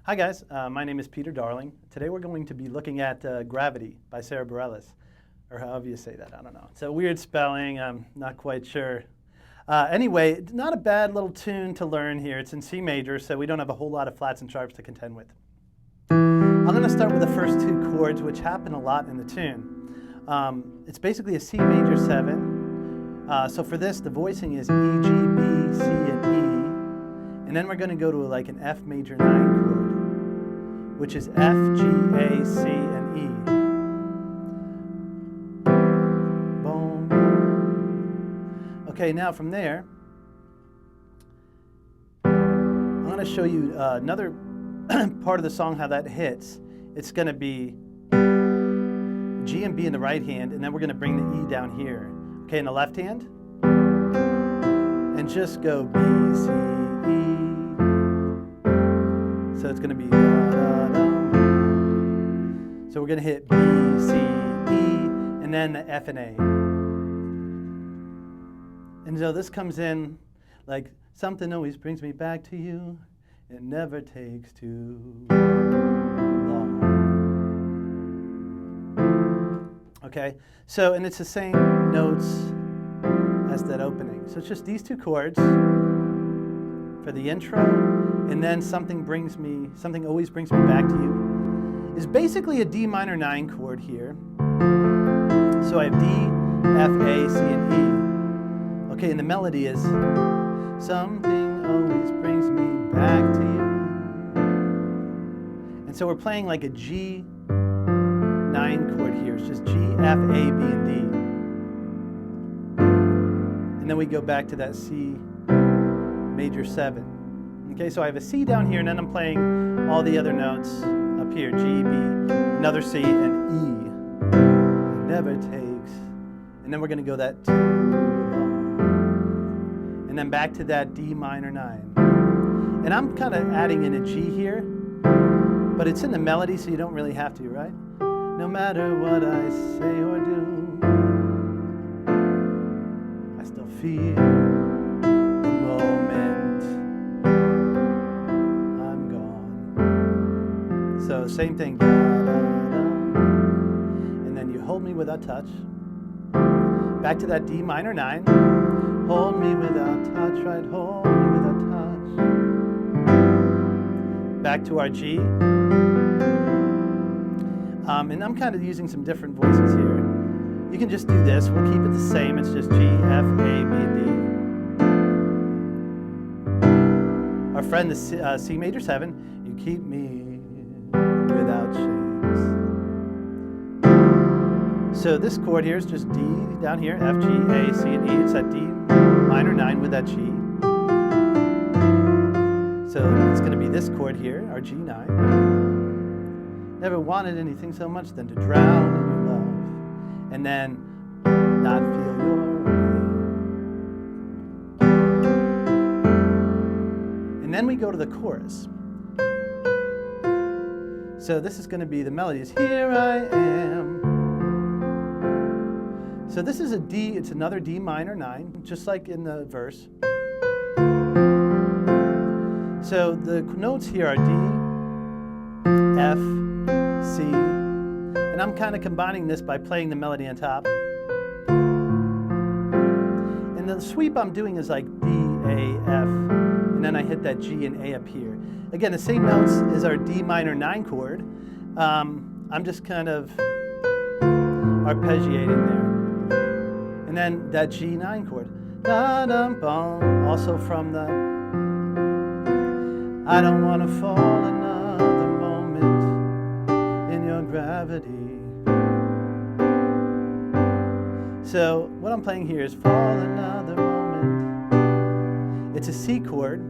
Hi guys, my name is Peter Darling. Today we're going to be looking at Gravity by Sara Bareiles, or however you say that, I don't know. It's a weird spelling, I'm not quite sure. Anyway, not a bad little tune to learn here. It's in C major, so we don't have a whole lot of flats and sharps to contend with. I'm going to start with the first two chords, which happen a lot in the tune. It's basically a C major 7. So for this, the voicing is E, G, B, C, and E. And then we're going to go to like an F major 9 chord, which is F, G, A, C, and E. Boom, boom. Okay, now from there, I'm going to show you another part of the song, how that hits. It's going to be G and B in the right hand, and then we're going to bring the E down here. Okay, in the left hand, and just go B, C, E. So it's going to be da, da, da. So we're going to hit B, C, E, and then the F and A. And so this comes in like, something always brings me back to you. It never takes too long. Okay, so, and it's the same notes as that opening. So it's just these two chords for the intro, and then something always brings me back to you. Is basically a D minor 9 chord here. So I have D, F, A, C, and E. Okay, and the melody is something always brings me back to you. And so we're playing like a G 9 chord here. It's just G, F, A, B, and D. And then we go back to that C major 7. Okay, so I have a C down here, and then I'm playing all the other notes up here. G, B, another C, and E. It never takes. And then we're going to go that too long. And then back to that D minor 9. And I'm kind of adding in a G here, but it's in the melody, so you don't really have to, right? No matter what I say or do, I still feel the moment I'm gone. So same thing, da, da, da. And then you hold me without touch. Back to that D minor 9. Hold me without touch, right? Hold me without touch. Back to our G. And I'm kind of using some different voices here. You can just do this. We'll keep it the same. It's just G, F, A, B, and D. Our friend, the C major 7. You keep me without chains. So this chord here is just D down here, F, G, A, C, and E. It's that D minor 9 with that G. So it's going to be this chord here, our G9. Never wanted anything so much than to drown in your love and then not feel your way. And then we go to the chorus. So this is going to be the melody is here I am. So this is a D, it's another D minor 9, just like in the verse. So the notes here are D, F, C, and I'm kind of combining this by playing the melody on top. And the sweep I'm doing is like D, A, F, and then I hit that G and A up here. Again, the same notes as our D minor 9 chord. I'm just kind of arpeggiating there. And then that G9 chord. Da-dum-bum, also from the I don't want to fall another moment in your gravity. So what I'm playing here is fall another moment. It's a C chord,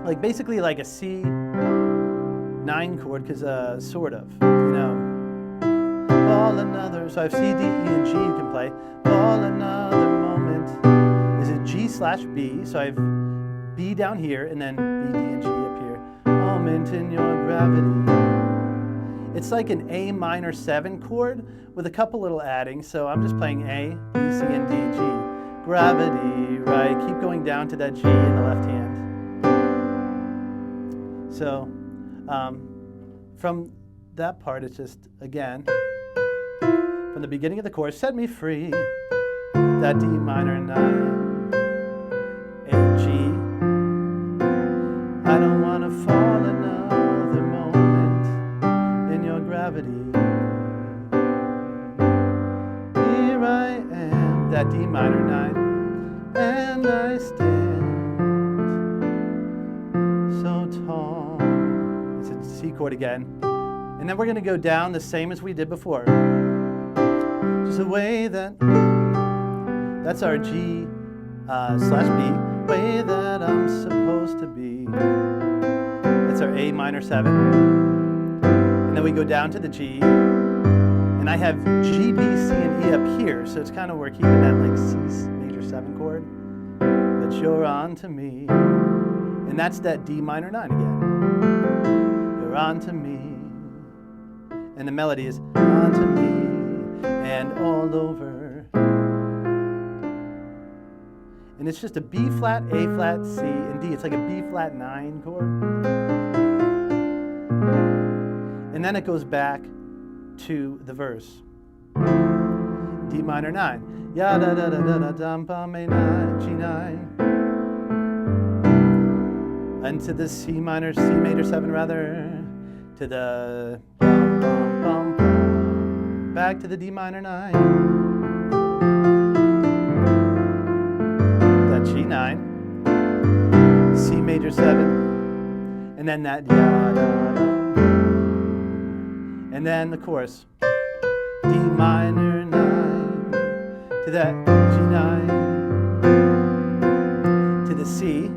like basically like a C9 chord, because sort of, you know. Fall another, so I have C, D, E, and G you can play. Fall another moment is a G/B, so I have B down here, and then B, D, and G up here. Moment in your gravity. It's like an A minor 7 chord with a couple little addings, so I'm just playing A, B, C, and D, G. Gravity, right? Keep going down to that G in the left hand. So From that part, it's just, again, from the beginning of the chorus, set me free, that D minor 9, A, G. I don't want to fall another moment in your gravity. Here I am, that D minor 9, and I stand so tall. It's a C chord again. And then we're going to go down the same as we did before. Just a way that's our G slash B, way that I'm supposed to be. That's our A minor 7. And then we go down to the G. And I have G, B, C, and E up here. So it's kind of, we're keeping that like C major 7 chord. But you're on to me. And that's that D minor 9 again. You're on to me. And the melody is on to me and all over. And it's just a B flat, A flat, C, and D. It's like a B flat 9 chord. And then it goes back to the verse. D minor 9. Ya da da da da da dum bum A 9, G9. And to the C minor, C major 7 rather. To the bum bum bum bum. Back to the D minor 9. That G9. C major 7. And then that ya da da. And then the chorus, D minor 9, to that G9, to the C,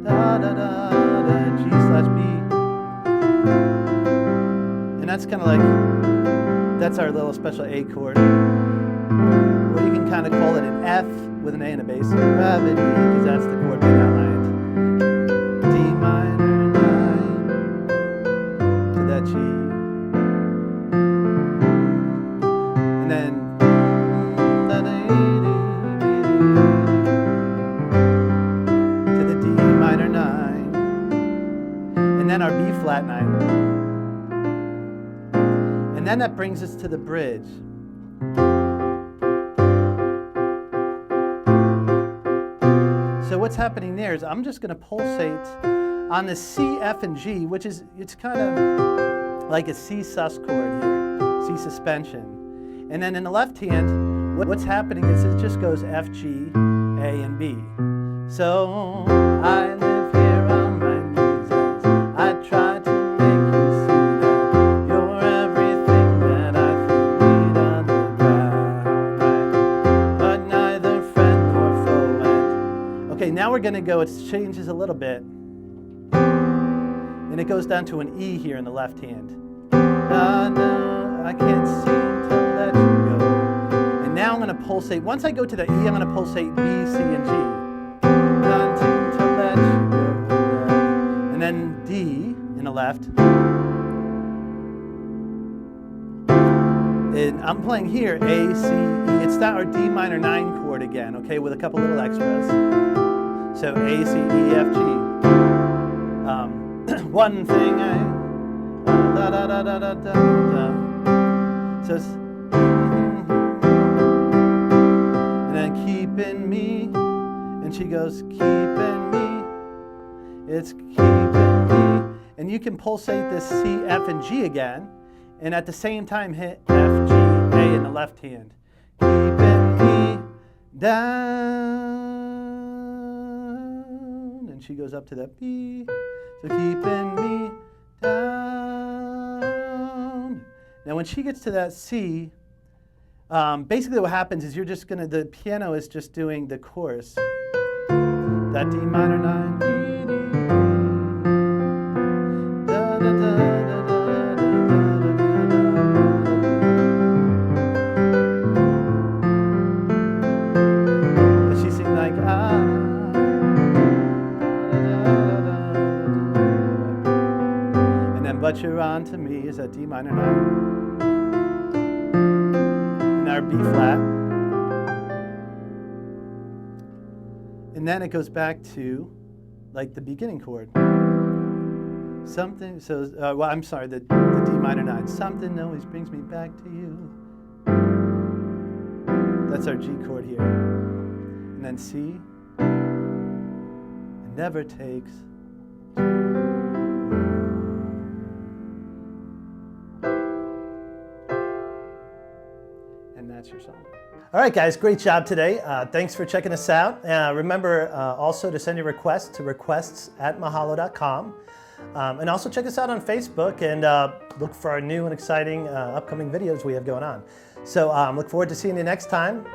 da da da da, G slash B. And that's kind of like, that's our little special A chord. Or you can kind of call it an F with an A and a bass. Gravity, because that's the chord being outlined. D minor 9, to that G. To the D minor 9, and then our B flat 9, and then that brings us to the bridge. So what's happening there is I'm just going to pulsate on the C, F, and G, which is, it's kind of like a C sus chord here, C suspension. And then in the left hand, what's happening is it just goes F, G, A, and B. So I live here on my knees as I try to make you see that you're everything that I need on the ground, but neither friend nor foe. Okay, now we're going to go, it changes a little bit. And it goes down to an E here in the left hand. No, I can't seem to let you go. And now I'm going to pulsate. Once I go to the E, I'm going to pulsate B, C, and G. Not to let you go. And then D in the left. And I'm playing here A, C, E. It's that our D minor 9 chord again, okay, with a couple little extras. So A, C, E, F, G. One thing da da da da da da da. So it's, and then keeping me, and she goes keeping me, it's keeping me, and you can pulsate this C, F, and G again, and at the same time hit F, G, A in the left hand, keeping me down, and she goes up to that B, so keeping me down. Now when she gets to that C, basically what happens is you're just going to, the piano is just doing the chorus. That D minor 9. Da, da, da, da, da, da, da, she's singing like, but you're on to me is that D minor 9. And our B flat. And then it goes back to like the beginning chord. Something, so, well, I'm sorry, the D minor 9. Something always brings me back to you. That's our G chord here. And then C. It never takes. And that's your song. All right, guys, great job today. Thanks for checking us out. Remember also to send your requests to requests@mahalo.com. And also check us out on Facebook and look for our new and exciting upcoming videos we have going on. So look forward to seeing you next time.